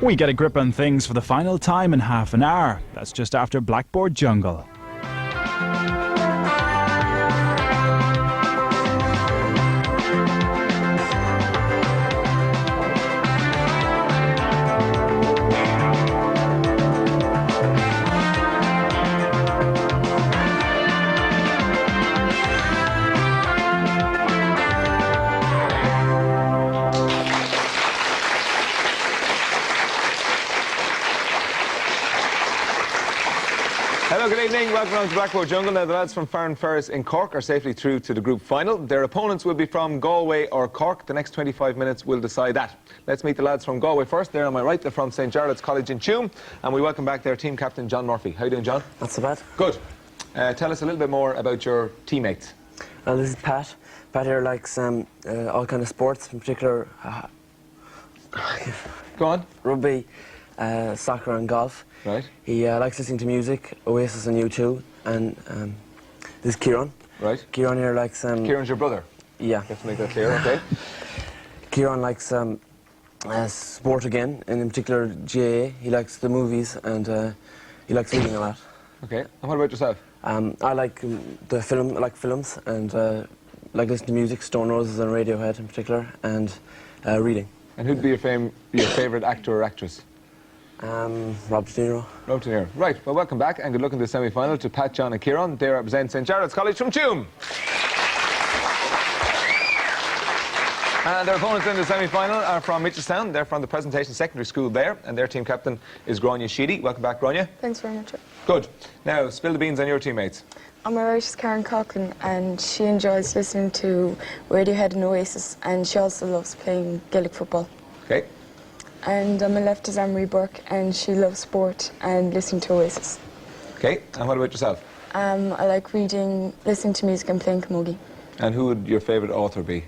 We get a grip on things for the final time in half an hour. That's just after Blackboard Jungle. Hello, good evening. Welcome to Blackboard Jungle. Now, the lads from Farran Ferris in Cork are safely through to the group final. Their opponents will be from Galway or Cork. The next 25 minutes will decide that. Let's meet the lads from Galway first. They're on my right. They're from St. Jarlath's College in Tuam. And we welcome back their team captain, John Murphy. How are you doing, John? Not so bad. Good. Tell us a little bit more about your teammates. This is Pat. Pat here likes all kind of sports, in particular Go on. rugby, soccer and golf. Right. He likes listening to music, Oasis and U2, and this is Kieran. Right. Kieran here likes... Kieran's your brother? Yeah. Let's make that clear, okay. Kieran likes sport again, and in particular GAA. He likes the movies and he likes reading a lot. Okay. And what about yourself? I like films and like listening to music, Stone Roses and Radiohead in particular, and reading. And who'd be your favourite actor or actress? Rob De Niro. Rob De Niro. Right, well, welcome back and good luck in the semi-final to Pat, John and Kieran. They represent St. Jarlath's College from Tuam. And their opponents in the semi-final are from Mitchelstown. They're from the Presentation Secondary School there, and their team captain is Grania Sheedy. Welcome back, Grania. Thanks very much. Good. Now, spill the beans on your teammates. On my right is Karen Coughlin, and she enjoys listening to Radiohead and Oasis, and she also loves playing Gaelic football. Okay. And on my left is Anne-Marie Burke, and she loves sport and listening to Oasis. Okay, and what about yourself? I like reading, listening to music and playing camogie. And who would your favourite author be?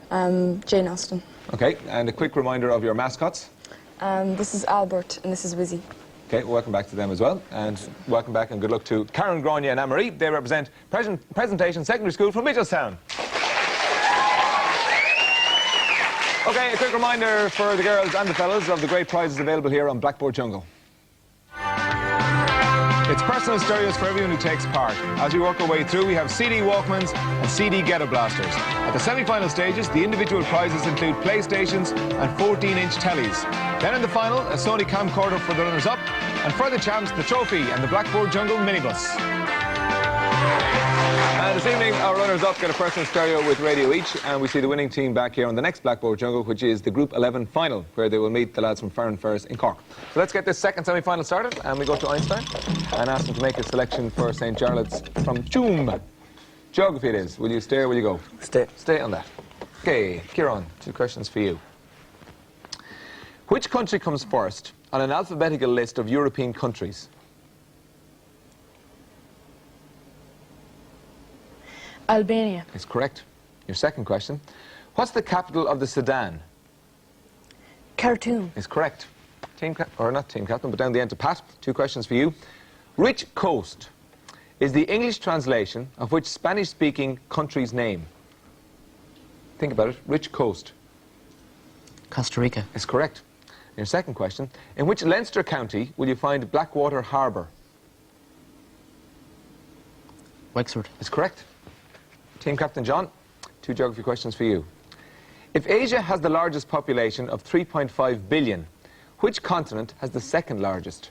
Jane Austen. Okay, and a quick reminder of your mascots. This is Albert, and this is Wizzy. Okay, well, welcome back to them as well. And welcome back and good luck to Karen, Grania and Anne-Marie. They represent Presentation Secondary School from Mitchelstown. Okay, a quick reminder for the girls and the fellas of the great prizes available here on Blackboard Jungle. It's personal stereos for everyone who takes part. As we work our way through, we have CD Walkmans and CD Ghetto Blasters. At the semi-final stages, the individual prizes include PlayStations and 14-inch tellies. Then in the final, a Sony camcorder for the runners-up, and for the champs, the trophy and the Blackboard Jungle minibus. This evening, our runners-up get a personal stereo with radio each, and we see the winning team back here on the next Blackboard Jungle, which is the Group 11 final, where they will meet the lads from Farran Ferris in Cork. So let's get this second semi-final started, and we go to Einstein and ask him to make a selection for St. Jarlath's from Tuam. Geography it is. Will you stay or will you go? Stay. Stay on that. Okay, Kieran, 2 questions for you. Which country comes first on an alphabetical list of European countries? Albania. Is correct. Your second question. What's the capital of the Sudan? Khartoum. Is correct. Not team captain, but down the end to Pat. 2 questions for you. Which coast is the English translation of which Spanish-speaking country's name? Think about it. Which coast? Costa Rica. Is correct. Your second question. In which Leinster county will you find Blackwater Harbour? Wexford. Is correct. Team Captain John, 2 geography questions for you. If Asia has the largest population of 3.5 billion, which continent has the second largest?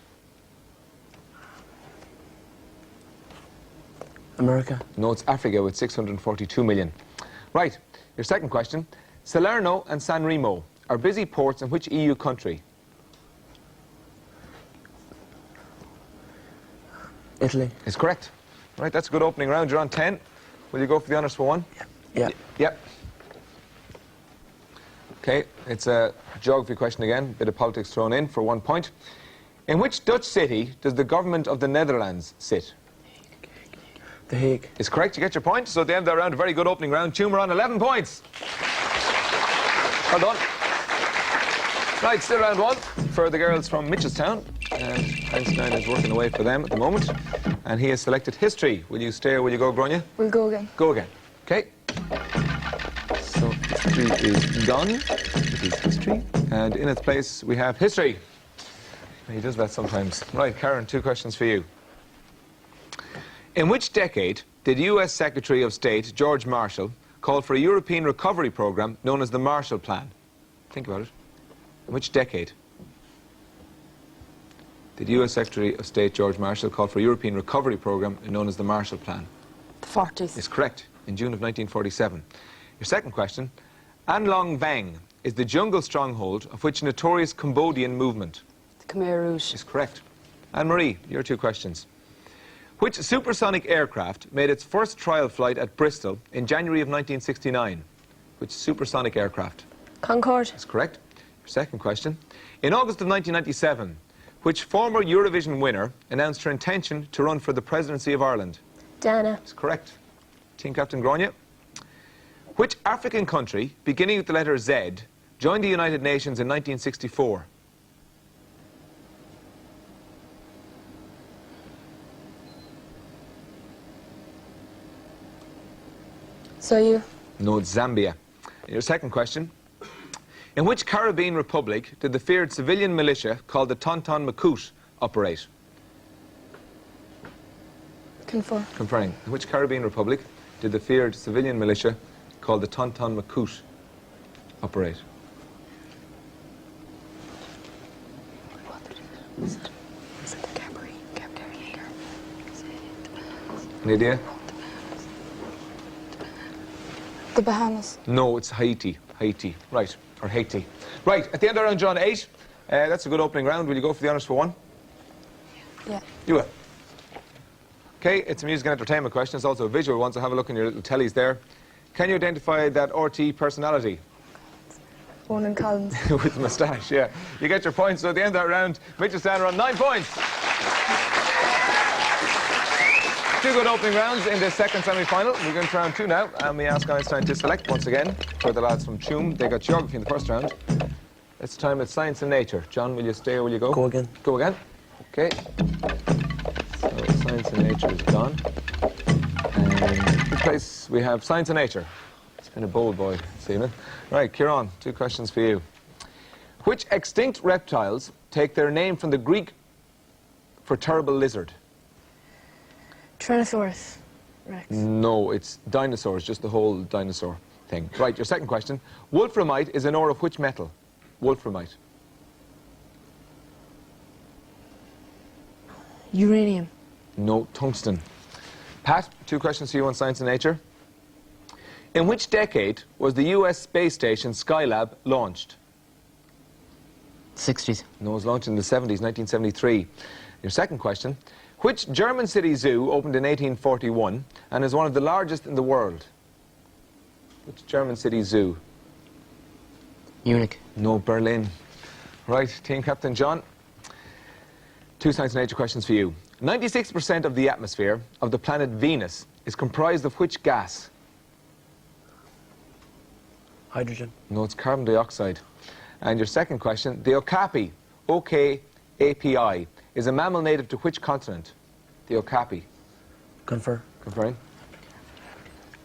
America. No, it's Africa with 642 million. Right, your second question. Salerno and San Remo are busy ports in which EU country? Italy. Is correct. Right, that's a good opening round. You're on 10. Will you go for the honours for 1? Yeah. Yep. Okay, it's a geography question again, bit of politics thrown in for 1 point. In which Dutch city does the government of the Netherlands sit? The Hague. Is correct, you get your point. So at the end of that round, a very good opening round. Tuam on 11 points. Well done. Right, still round 1 for the girls from Mitchelstown. And Einstein is working away for them at the moment. And he has selected history. Will you stay or will you go, Grania? We'll go again. Go again. Okay. So history is done. It is history. And in its place, we have history. He does that sometimes. Right, Karen, 2 questions for you. In which decade did US Secretary of State George Marshall call for a European recovery program known as the Marshall Plan? Think about it. In which decade did US Secretary of State George Marshall call for a European recovery program known as the Marshall Plan? The 40s. Is correct, in June of 1947. Your second question. An Long Vang is the jungle stronghold of which notorious Cambodian movement? The Khmer Rouge. Is correct. Anne-Marie, your 2 questions. Which supersonic aircraft made its first trial flight at Bristol in January of 1969? Which supersonic aircraft? Concorde. Is correct. Your second question. In August of 1997, which former Eurovision winner announced her intention to run for the presidency of Ireland? Dana. Is correct. Team Captain Grania. Which African country, beginning with the letter Z, joined the United Nations in 1964? So you? No, it's Zambia. Your second question. In which Caribbean republic did the feared civilian militia called the Tonton Macoute operate? Confirm. Conferring. In which Caribbean republic did the feared civilian militia called the Tonton Macoute operate? Is it the Caribbean? Any idea? The Bahamas. No, it's Haiti. Haiti. Right. Or Haiti. Right. At the end of round, John, 8. That's a good opening round. Will you go for the honours for 1? Yeah. You will. Okay, it's a music and entertainment question. It's also a visual one, so have a look in your little tellies there. Can you identify that RT personality? Ronan Collins. With the moustache, yeah. You get your points. So at the end of that round, Mitchelstown are on 9 points. 2 good opening rounds in the second semi-final. We're going to round 2 now, and we ask Einstein to select once again for the lads from Tuam. They got geography in the first round. This time it's science and nature. John, will you stay or will you go? Go again. Go again. Okay. So science and nature is gone. And good place we have science and nature. It's been a bold boy this evening. Right, Kieran, 2 questions for you. Which extinct reptiles take their name from the Greek for terrible lizard? Tyrannosaurus Rex. No, it's dinosaurs, just the whole dinosaur thing. Right, your second question. Wolframite is an ore of which metal? Wolframite. Uranium. No, tungsten. Pat, 2 questions for you on science and nature. In which decade was the US space station Skylab launched? 60s. No, it was launched in the 70s, 1973. Your second question. Which German city zoo opened in 1841 and is one of the largest in the world? Which German city zoo? Munich. No, Berlin. Right, Team Captain John. 2 science and nature questions for you. 96% of the atmosphere of the planet Venus is comprised of which gas? Hydrogen. No, it's carbon dioxide. And your second question, the okapi, O-K-A-P-I, is a mammal native to which continent? The okapi. Confer. Conferring.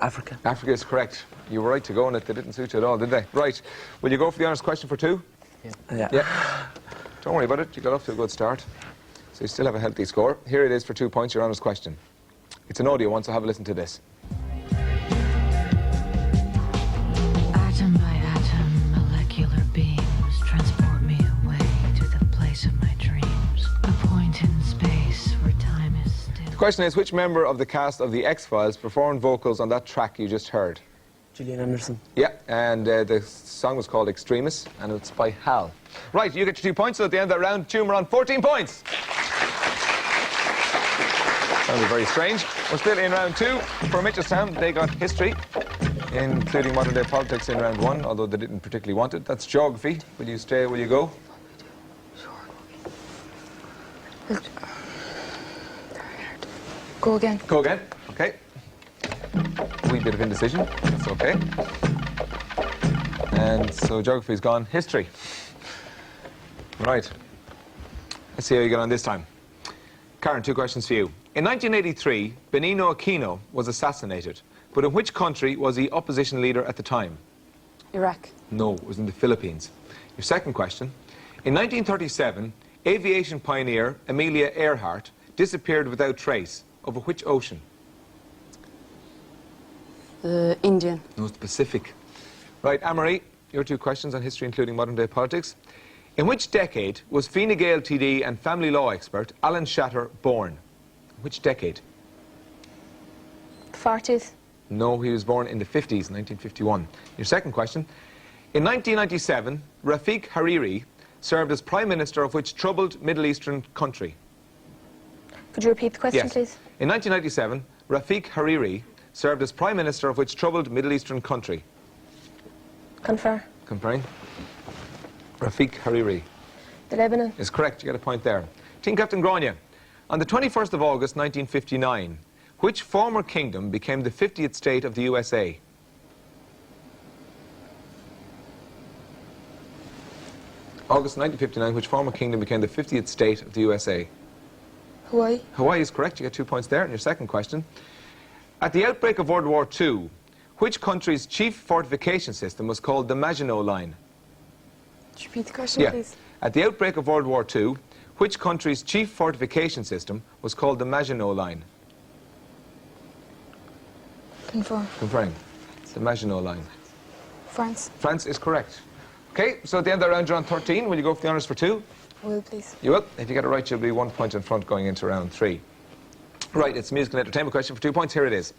Africa. Africa is correct. You were right to go on it. They didn't suit you at all, did they? Right. Will you go for the honours question for 2? Yeah. Yeah. Don't worry about it. You got off to a good start. So you still have a healthy score. Here it is for 2 points, your honours question. It's an audio one, so have a listen to this. Atom by atom, molecular beams transport me away to the place of my dreams. A point in space where time is still. The question is, which member of the cast of The X-Files performed vocals on that track you just heard? Gillian Anderson. Yeah, and the song was called Extremis, and it's by Hal. Right, you get your 2 points, so at the end of that round, Tuam are on 14 points. Sounded very strange. We're still in round 2 for Mitchelstown. They got history, including modern day politics in round 1, although they didn't particularly want it. That's geography. Will you stay, will you go? Go again. Go again. Okay. Wee bit of indecision. That's okay. And so geography's gone. History. Right. Let's see how you get on this time. Karen, 2 questions for you. In 1983, Benigno Aquino was assassinated. But in which country was he opposition leader at the time? Iraq. No, it was in the Philippines. Your second question. In 1937, aviation pioneer Amelia Earhart disappeared without trace over which ocean? The Indian. No, it's the Pacific. Right, Anne-Marie, your 2 questions on history, including modern-day politics. In which decade was Fine Gael TD and family law expert Alan Shatter born? Which decade? The 40s. No, he was born in the 50s, 1951. Your second question. In 1997, Rafiq Hariri served as Prime Minister of which troubled Middle Eastern country? Could you repeat the question, Yes. please? In 1997, Rafiq Hariri served as Prime Minister of which troubled Middle Eastern country? Confer. Comparing. Rafiq Hariri The Lebanon. is correct. You get a point there. Team Captain Grania. On the 21st of August 1959, which former kingdom became the 50th state of the USA? August 1959, which former kingdom became the 50th state of the USA? Hawaii. Hawaii is correct. You get 2 points there. And your second question. At the outbreak of World War II, which country's chief fortification system was called the Maginot Line? Could you repeat the question, Yeah. please? At the outbreak of World War II, which country's chief fortification system was called the Maginot Line? Confer. Confirming. The Maginot Line. France. France is correct. Okay, so at the end of the round, you're on 13. Will you go for the honours for 2? Will, please. You will. If you get it right, you'll be 1 point in front going into round 3. Right, it's a musical entertainment question for 2 points. Here it is.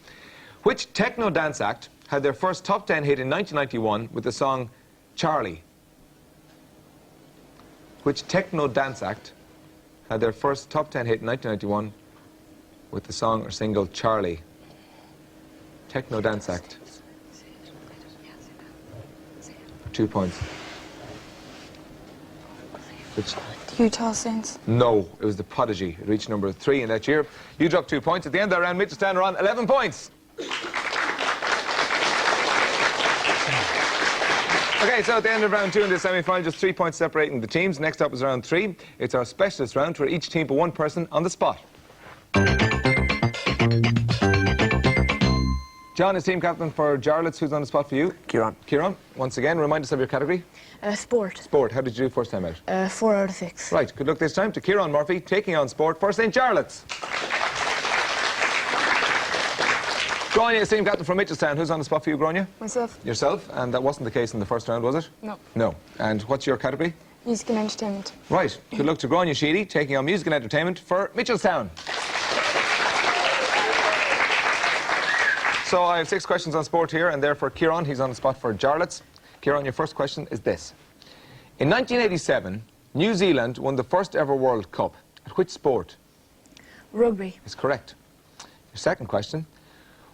Which techno dance act had their first top 10 hit in 1991 with the song Charlie? Which techno dance act had their first top 10 hit in 1991 with the song or single Charlie? Techno dance act. 2 points. Which? The Utah Saints. No, it was the Prodigy. It reached number 3 in that year. You dropped 2 points. At the end of the round, Mitchelstown are on 11 points. Okay, so at the end of round 2 in this semi-final, just 3 points separating the teams. Next up is round 3. It's our specialist round where each team put 1 person on the spot. John is team captain for Jarlath. Who's on the spot for you? Kieran. Kieran, once again, remind us of your category. Sport. Sport. How did you do first time out? 4 out of 6. Right, good luck this time to Kieran Murphy, taking on sport for St. Jarlath's. Grania is team captain from Mitchelstown. Who's on the spot for you, Grania? Myself. Yourself, and that wasn't the case in the first round, was it? No. No. And what's your category? Music and entertainment. Right, good luck to Grania Sheedy, taking on music and entertainment for Mitchelstown. So I have 6 questions on sport here, and therefore Kieran, he's on the spot for Jarlath's. Kieran, your first question is this. In 1987, New Zealand won the first ever World Cup. At which sport? Rugby. Is correct. Your second question.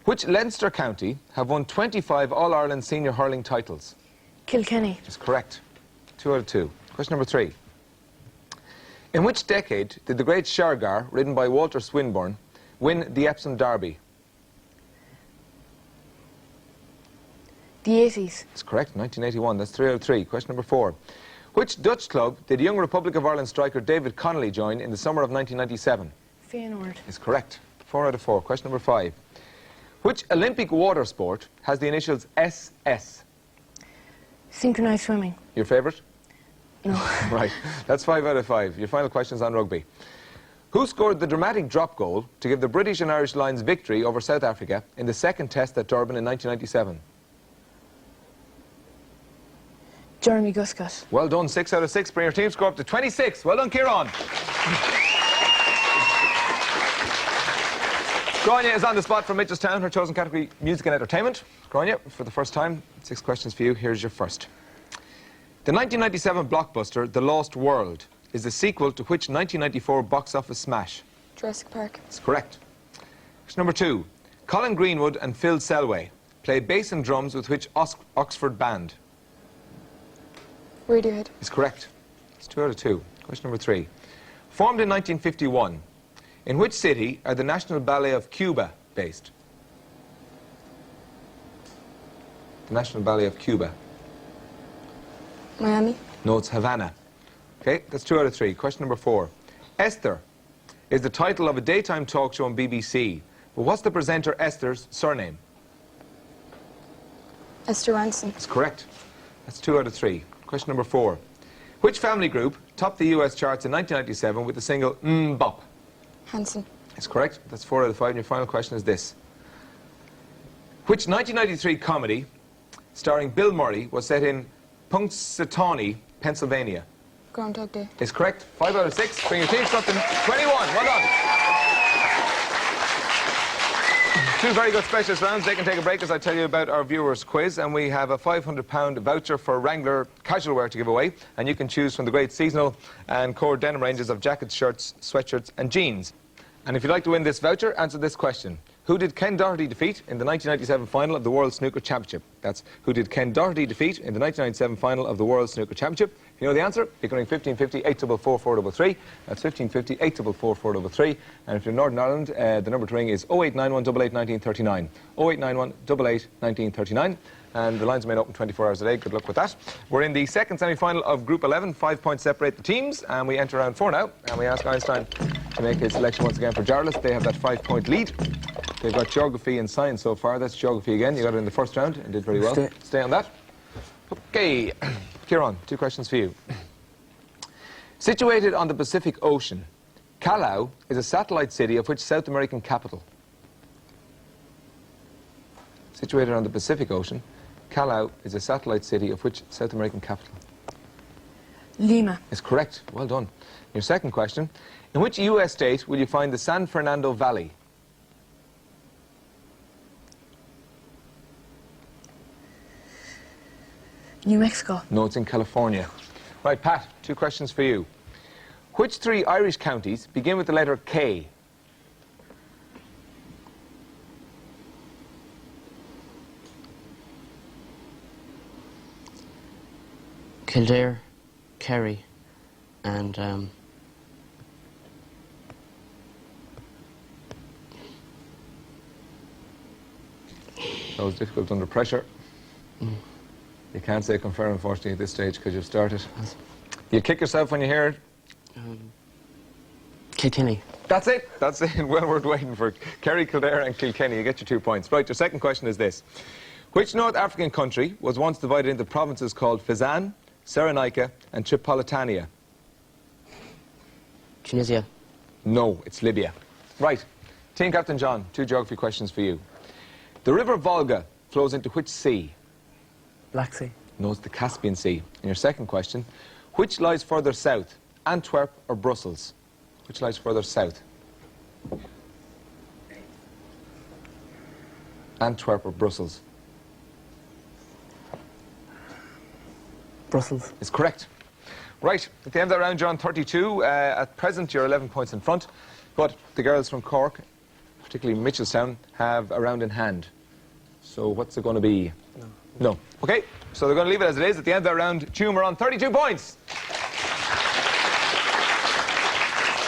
Which Leinster county have won 25 All-Ireland senior hurling titles? Kilkenny. Is correct. 2 out of 2. Question number 3. In which decade did the great Shergar, ridden by Walter Swinburne, win the Epsom Derby? The 80s. That's correct, 1981. That's 3 out of 3. Question number 4. Which Dutch club did young Republic of Ireland striker David Connolly join in the summer of 1997? Feyenoord. Is correct. 4 out of 4. Question number 5. Which Olympic water sport has the initials SS? Synchronized swimming. Your favourite? No. Right. That's 5 out of 5. Your final question's on rugby. Who scored the dramatic drop goal to give the British and Irish Lions victory over South Africa in the second test at Durban in 1997? Jeremy Guscott. Well done. 6 out of 6. Bring your team score up to 26. Well done, Kieran. Grania is on the spot from Mitchelstown. Her chosen category, music and entertainment. Grania, for the first time, 6 questions for you. Here's your first. The 1997 blockbuster, The Lost World, is the sequel to which 1994 box office smash? Jurassic Park. That's correct. Question number 2. Colin Greenwood and Phil Selway play bass and drums with which Oxford band? Radiohead. Is correct. It's 2 out of 2. Question number 3. Formed in 1951, in which city are the National Ballet of Cuba based? The National Ballet of Cuba. Miami. No, it's Havana. Okay, that's 2 out of 3. Question number 4. Esther is the title of a daytime talk show on BBC. But what's the presenter Esther's surname? Esther Ranson. That's correct. That's 2 out of 3. Question number 4. Which family group topped the US charts in 1997 with the single Bop? Hanson. That's correct. That's 4 out of 5. And your final question is this. Which 1993 comedy starring Bill Murray was set in Punxsutawney, Pennsylvania? Groundhog Day. Is correct. 5 out of 6. Bring your team up to 21. Well done. 2 very good specialist rounds. They can take a break as I tell you about our viewers' quiz. And we have a £500 voucher for Wrangler casual wear to give away. And you can choose from the great seasonal and core denim ranges of jackets, shirts, sweatshirts and jeans. And if you'd like to win this voucher, answer this question. Who did Ken Doherty defeat in the 1997 final of the World Snooker Championship? That's who did Ken Doherty defeat in the 1997 final of the World Snooker Championship? If you know the answer, you can ring 1550 844 433. That's 1550 844 433. And if you're in Northern Ireland, the number to ring is 0891 88 1939. 0891 88 1939. And the lines remain open 24 hours a day. Good luck with that. We're in the second semi-final of Group 11. 5 points separate the teams. And we enter round 4 now. And we ask Einstein to make his selection once again for Jarlath. They have that 5-point lead. They've got geography and science so far. That's geography again. You got it in the first round and did very well. Stay on that. Okay. Kieran, 2 questions for you. Situated on the Pacific Ocean, Callao is a satellite city of which South American capital? Situated on the Pacific Ocean, Callao is a satellite city of which South American capital? Lima. Is correct. Well done. Your second question. In which US state will you find the San Fernando Valley? New Mexico. No, it's in California. Right, Pat, 2 questions for you. Which 3 Irish counties begin with the letter K? Kildare, Kerry, and That was difficult under pressure. You can't say confirm, unfortunately, at this stage because you've started. You kick yourself when you hear it. Kilkenny. That's it. That's it. Well worth waiting for. Kerry, Kildare and Kilkenny. You get your 2 points. Right, your second question is this. Which North African country was once divided into provinces called Fezzan, Cyrenaica and Tripolitania? Tunisia. No, it's Libya. Right. Team Captain John, 2 geography questions for you. The river Volga flows into which sea? Black Sea. No, it's the Caspian Sea. And your second question, which lies further south, Antwerp or Brussels? Which lies further south? Antwerp or Brussels? Brussels. Is correct. Right, at the end of that round, John, 32. At present, you're 11 points in front. But the girls from Cork, particularly Mitchelstown, have a round in hand. So what's it going to be? No. Okay, so they're going to leave it as it is. At the end of that round, Tuam are on 32 points.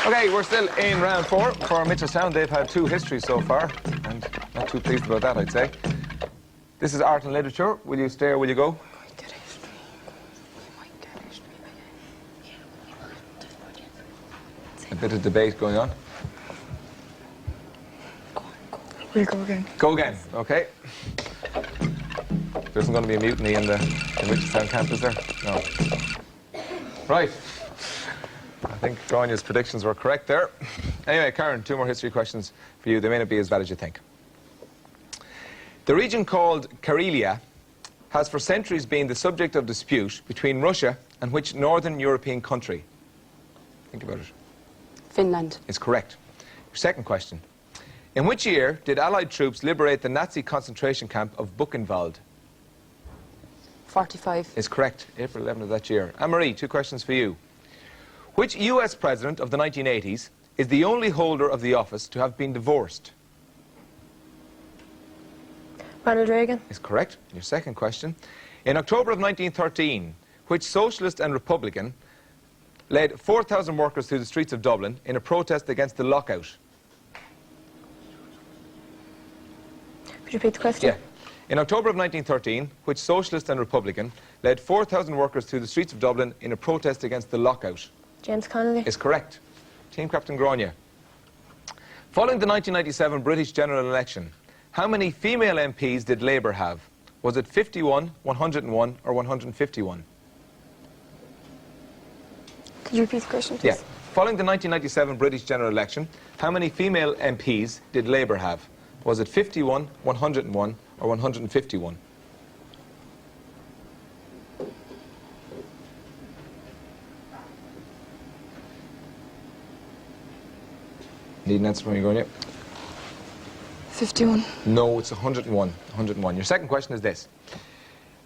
Okay, we're still in round 4 for Mitchelstown. They've had 2 histories so far, and not too pleased about that, I'd say. This is art and literature. Will you stay or will you go? A bit of debate going on. We'll go again. Go again, okay. There isn't going to be a mutiny in the Mitchelstown camp, is there? No. Right. I think Gráinne's predictions were correct there. Anyway, Karen, 2 more history questions for you. They may not be as bad as you think. The region called Karelia has for centuries been the subject of dispute between Russia and which northern European country? Think about it. Finland. Is correct. Your second question. In which year did Allied troops liberate the Nazi concentration camp of Buchenwald? 45. Is correct. April 11th of that year. Anne-Marie, 2 questions for you. Which US president of the 1980s is the only holder of the office to have been divorced? Ronald Reagan. Is correct. Your second question. In October of 1913, which socialist and Republican led 4,000 workers through the streets of Dublin in a protest against the lockout? Could you repeat the question? Yeah. In October of 1913, which socialist and Republican led 4,000 workers through the streets of Dublin in a protest against the lockout? James Connolly. Is correct. Team Captain Gráinne. Following the 1997 British general election, how many female MPs did Labour have? Was it 51, 101 or 151? Could you repeat the question, Yeah. please? Following the 1997 British general election, how many female MPs did Labour have? Was it 51, 101, or 151? Need an answer from you going, yeah? 51. No, it's 101. 101. Your second question is this.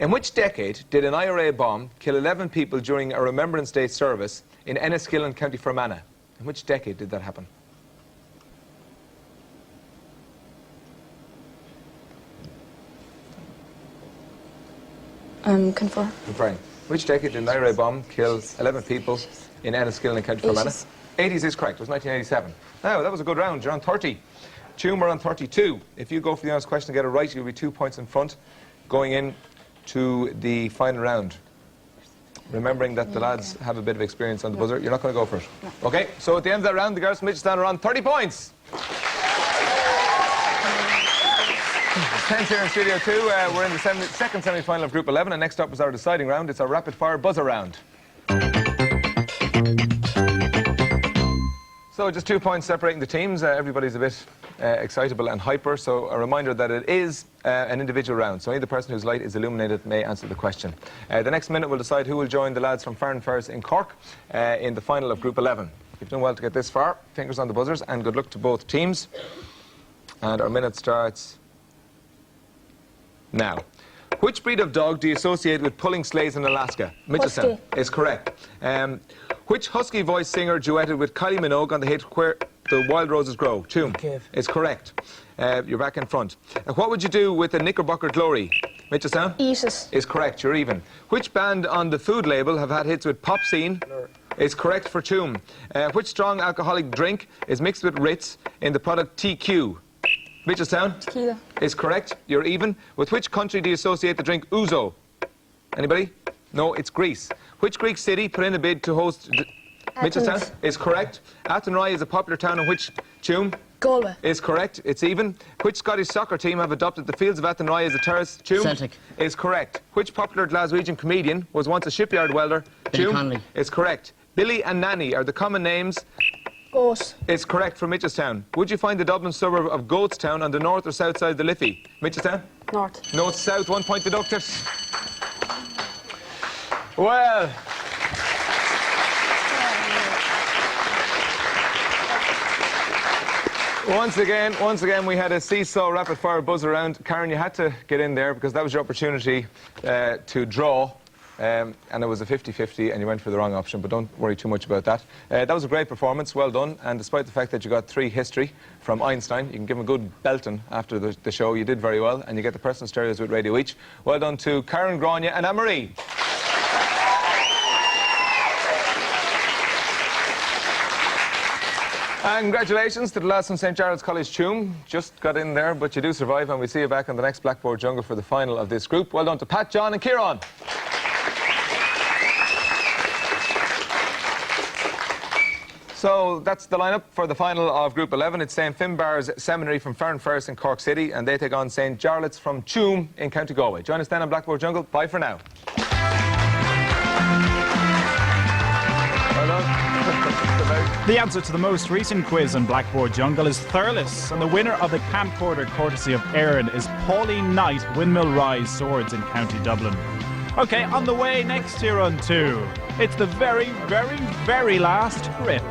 In which decade did an IRA bomb kill 11 people during a Remembrance Day service in Enniskillen, County Fermanagh? In which decade did that happen? Confirm. Confirming. Which decade did an IRA bomb kill 11 people in Enniskillen, County Fermanagh? 80s. 80s is correct. It was 1987. Now, that was a good round. You're on 30. Tuam are on 32. If you go for the honest question and get it right, you'll be 2 points in front going in to the final round. Remembering that the lads have a bit of experience on the buzzer, you're not going to go for it. No. Okay, so at the end of that round, the girls from Mitchelstown are on 30 points. Tense here in Studio 2. We're in the second semi-final of Group 11, and next up is our deciding round. It's our rapid-fire buzzer round. So just 2 points separating the teams. Everybody's a bit excitable and hyper, so a reminder that it is an individual round. So only the person whose light is illuminated may answer the question. The next minute will decide who will join the lads from Farn Ferris in Cork in the final of Group 11. You've done well to get this far. Fingers on the buzzers, and good luck to both teams. And our minute starts now. Which breed of dog do you associate with pulling sleighs in Alaska? Mitchelstown is correct. Which husky voice singer duetted with Kylie Minogue on the hit Where the Wild Roses Grow? Tuam is correct. You're back in front. What would you do with the Knickerbocker Glory? Mitchelstown? Eat it. Is correct. You're even. Which band on the food label have had hits with Pop Scene? Is correct for Tuam. Which strong alcoholic drink is mixed with Ritz in the product TQ? Mitchelstown? Tequila. Is correct. You're even. With which country do you associate the drink ouzo? Anybody? No, it's Greece. Which Greek city put in a bid to host... Mitchelstown? Is correct. Athenry is a popular town in which... Tuam? Galway. Is correct. It's even. Which Scottish soccer team have adopted the fields of Athenry as a terrace? Tuam? Celtic. Is correct. Which popular Glaswegian comedian was once a shipyard welder? Billy Tuam? Connolly. Is correct. Billy and Nanny are the common names... Goat. Is correct for Mitchelstown. Would you find the Dublin suburb of Goatstown on the north or south side of the Liffey? Mitchelstown? North. North, south, 1 point deducted. Well. Once again, we had a seesaw rapid-fire buzz around. Karen, you had to get in there because that was your opportunity to draw. And it was a 50-50 and you went for the wrong option, but don't worry too much about that. That was a great performance, well done, and despite the fact that you got 3 history from Einstein, you can give him a good belting after the show. You did very well, and you get the personal stereos with Radio each. Well done to Karen, Grania and Anne-Marie. And congratulations to the lads from St. Jarlath's College Tuam. Just got in there, but you do survive, and we'll see you back on the next Blackboard Jungle for the final of this group. Well done to Pat, John and Kieran. So that's the lineup for the final of Group 11. It's St. Finbarr's Seminary from Farn Ferris in Cork City, and they take on St. Jarlath's from Tuam in County Galway. Join us then on Blackboard Jungle. Bye for now. Well done. The answer to the most recent quiz on Blackboard Jungle is Thurles, and the winner of the camcorder courtesy of Erin is Pauline Knight, Windmill Rise Swords in County Dublin. OK, on the way next year on 2, it's the very, very, very last rip.